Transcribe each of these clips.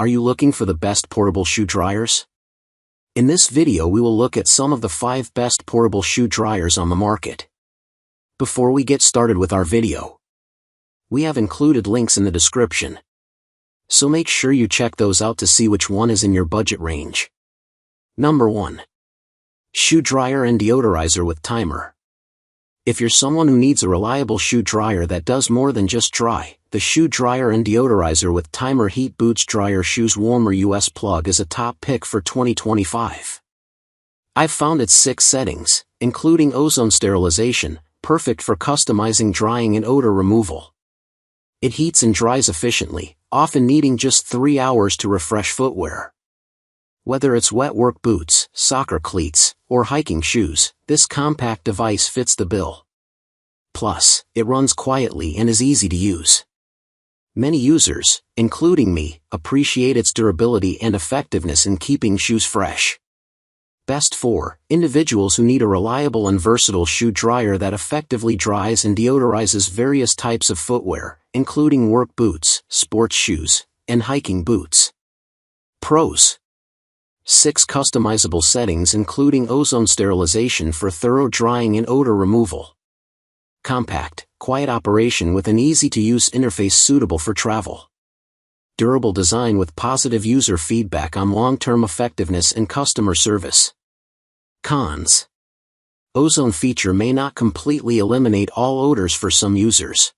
Are you looking for the best portable shoe dryers? In this video we will look at some of the 5 best portable shoe dryers on the market. Before we get started with our video, we have included links in the description, so make sure you check those out to see which one is in your budget range. Number 1. Shoe dryer and deodorizer with timer. If you're someone who needs a reliable shoe dryer that does more than just dry, the shoe dryer and deodorizer with timer heat boots dryer shoes warmer US plug is a top pick for 2025. I've found its 6 settings, including ozone sterilization, perfect for customizing drying and odor removal. It heats and dries efficiently, often needing just 3 hours to refresh footwear. Whether it's wet work boots, soccer cleats, or hiking shoes, this compact device fits the bill. Plus, it runs quietly and is easy to use. Many users, including me, appreciate its durability and effectiveness in keeping shoes fresh. Best for individuals who need a reliable and versatile shoe dryer that effectively dries and deodorizes various types of footwear, including work boots, sports shoes, and hiking boots. Pros: 6 customizable settings including ozone sterilization for thorough drying and odor removal. Compact, quiet operation with an easy-to-use interface suitable for travel. Durable design with positive user feedback on long-term effectiveness and customer service. Cons: ozone feature may not completely eliminate all odors for some users.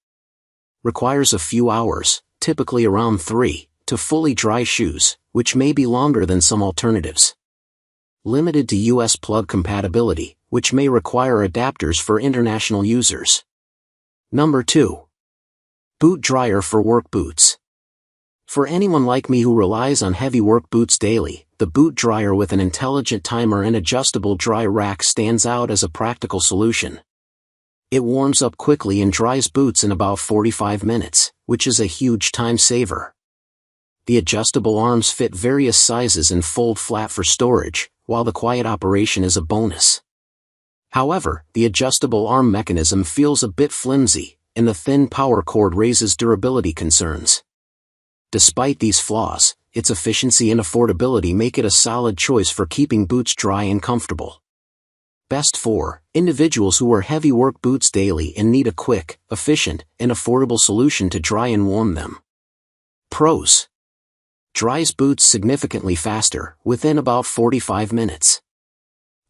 Requires a few hours, typically around 3, to fully dry shoes, which may be longer than some alternatives. Limited to US plug compatibility, which may require adapters for international users. Number 2. Boot dryer for work boots. For anyone like me who relies on heavy work boots daily, the boot dryer with an intelligent timer and adjustable dry rack stands out as a practical solution. It warms up quickly and dries boots in about 45 minutes, which is a huge time saver. The adjustable arms fit various sizes and fold flat for storage, while the quiet operation is a bonus. However, the adjustable arm mechanism feels a bit flimsy, and the thin power cord raises durability concerns. Despite these flaws, its efficiency and affordability make it a solid choice for keeping boots dry and comfortable. Best for individuals who wear heavy work boots daily and need a quick, efficient, and affordable solution to dry and warm them. Pros: dries boots significantly faster, within about 45 minutes.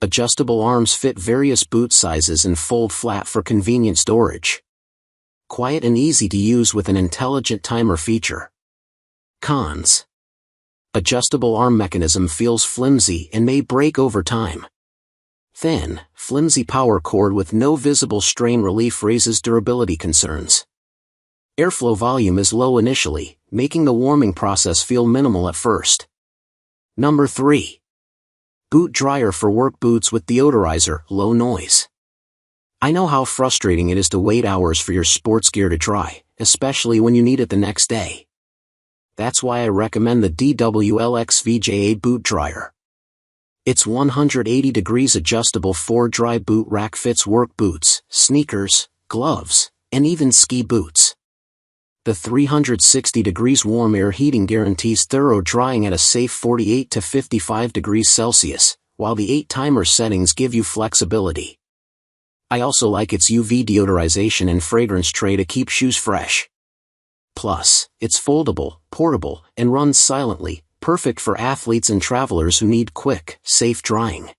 Adjustable arms fit various boot sizes and fold flat for convenient storage. Quiet and easy to use with an intelligent timer feature. Cons: adjustable arm mechanism feels flimsy and may break over time. Thin, flimsy power cord with no visible strain relief raises durability concerns. Airflow volume is low initially, making the warming process feel minimal at first. Number 3. Boot dryer for work boots with deodorizer, low noise. I know how frustrating it is to wait hours for your sports gear to dry, especially when you need it the next day. That's why I recommend the DWLX VJA boot dryer. Its 180 degrees adjustable 4-dry boot rack fits work boots, sneakers, gloves, and even ski boots. The 360 degrees warm air heating guarantees thorough drying at a safe 48 to 55 degrees Celsius, while the 8 timer settings give you flexibility. I also like its UV deodorization and fragrance tray to keep shoes fresh. Plus, it's foldable, portable, and runs silently, perfect for athletes and travelers who need quick, safe drying.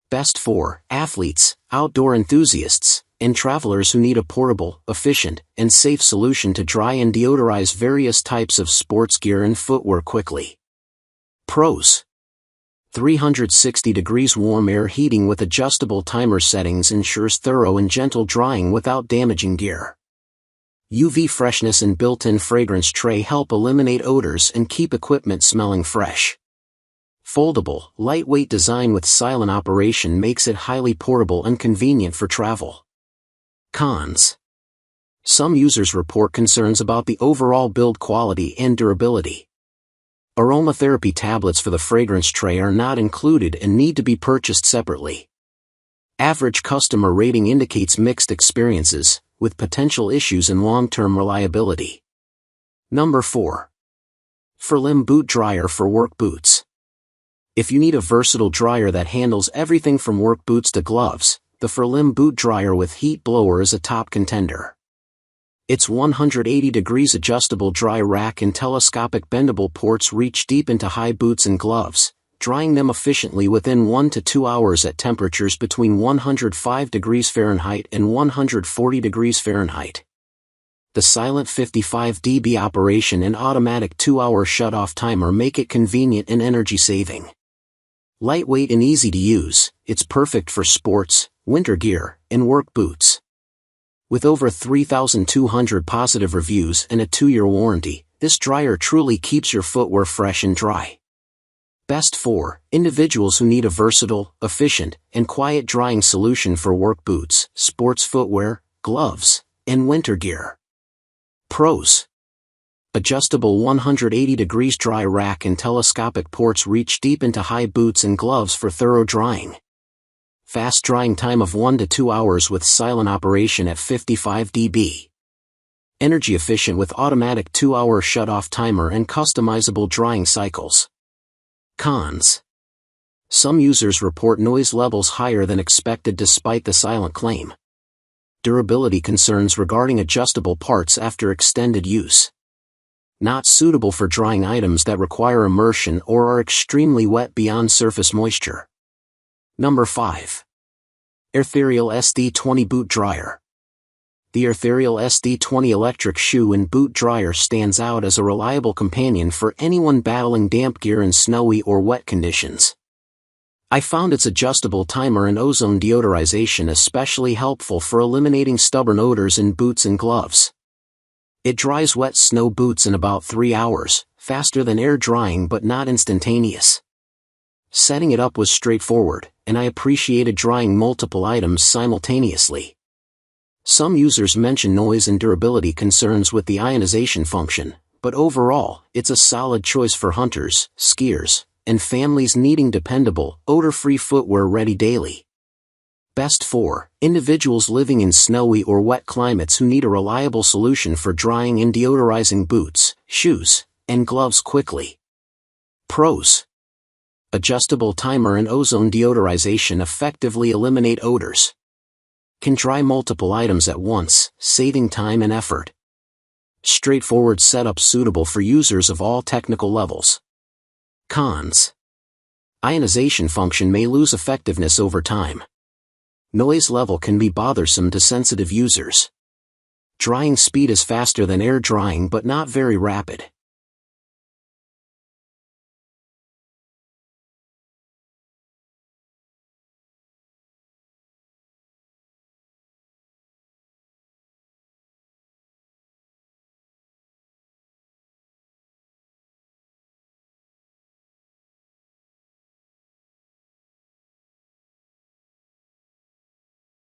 Best for athletes, outdoor enthusiasts, and travelers who need a portable, efficient, and safe solution to dry and deodorize various types of sports gear and footwear quickly. Pros: 360 degrees warm air heating with adjustable timer settings ensures thorough and gentle drying without damaging gear. UV freshness and built-in fragrance tray help eliminate odors and keep equipment smelling fresh. Foldable, lightweight design with silent operation makes it highly portable and convenient for travel. Cons: some users report concerns about the overall build quality and durability. Aromatherapy tablets for the fragrance tray are not included and need to be purchased separately. Average customer rating indicates mixed experiences, with potential issues in long-term reliability. Number 4. FORLIM boot dryer for work boots. If you need a versatile dryer that handles everything from work boots to gloves, the FORLIM boot dryer with heat blower is a top contender. Its 180 degrees adjustable dry rack and telescopic bendable ports reach deep into high boots and gloves, drying them efficiently within 1 to 2 hours at temperatures between 105 degrees Fahrenheit and 140 degrees Fahrenheit. The silent 55 dB operation and automatic 2-hour shut-off timer make it convenient and energy-saving. Lightweight and easy to use, it's perfect for sports, winter gear, and work boots. With over 3,200 positive reviews and a 2-year warranty, this dryer truly keeps your footwear fresh and dry. Best for individuals who need a versatile, efficient, and quiet drying solution for work boots, sports footwear, gloves, and winter gear. Pros: adjustable 180 degrees dry rack and telescopic ports reach deep into high boots and gloves for thorough drying. Fast drying time of 1 to 2 hours with silent operation at 55 dB. Energy efficient with automatic 2-hour shut-off timer and customizable drying cycles. Cons: some users report noise levels higher than expected despite the silent claim. Durability concerns regarding adjustable parts after extended use. Not suitable for drying items that require immersion or are extremely wet beyond surface moisture. Number 5. Airthereal SD20 boot dryer. The Airthereal SD20 electric shoe and boot dryer stands out as a reliable companion for anyone battling damp gear in snowy or wet conditions. I found its adjustable timer and ozone deodorization especially helpful for eliminating stubborn odors in boots and gloves. It dries wet snow boots in about 3 hours, faster than air drying but not instantaneous. Setting it up was straightforward, and I appreciated drying multiple items simultaneously. Some users mention noise and durability concerns with the ionization function, but overall, it's a solid choice for hunters, skiers, and families needing dependable, odor-free footwear ready daily. Best for individuals living in snowy or wet climates who need a reliable solution for drying and deodorizing boots, shoes, and gloves quickly. Pros: adjustable timer and ozone deodorization effectively eliminate odors. Can dry multiple items at once, saving time and effort. Straightforward setup suitable for users of all technical levels. Cons: ionization function may lose effectiveness over time. Noise level can be bothersome to sensitive users. Drying speed is faster than air drying but not very rapid.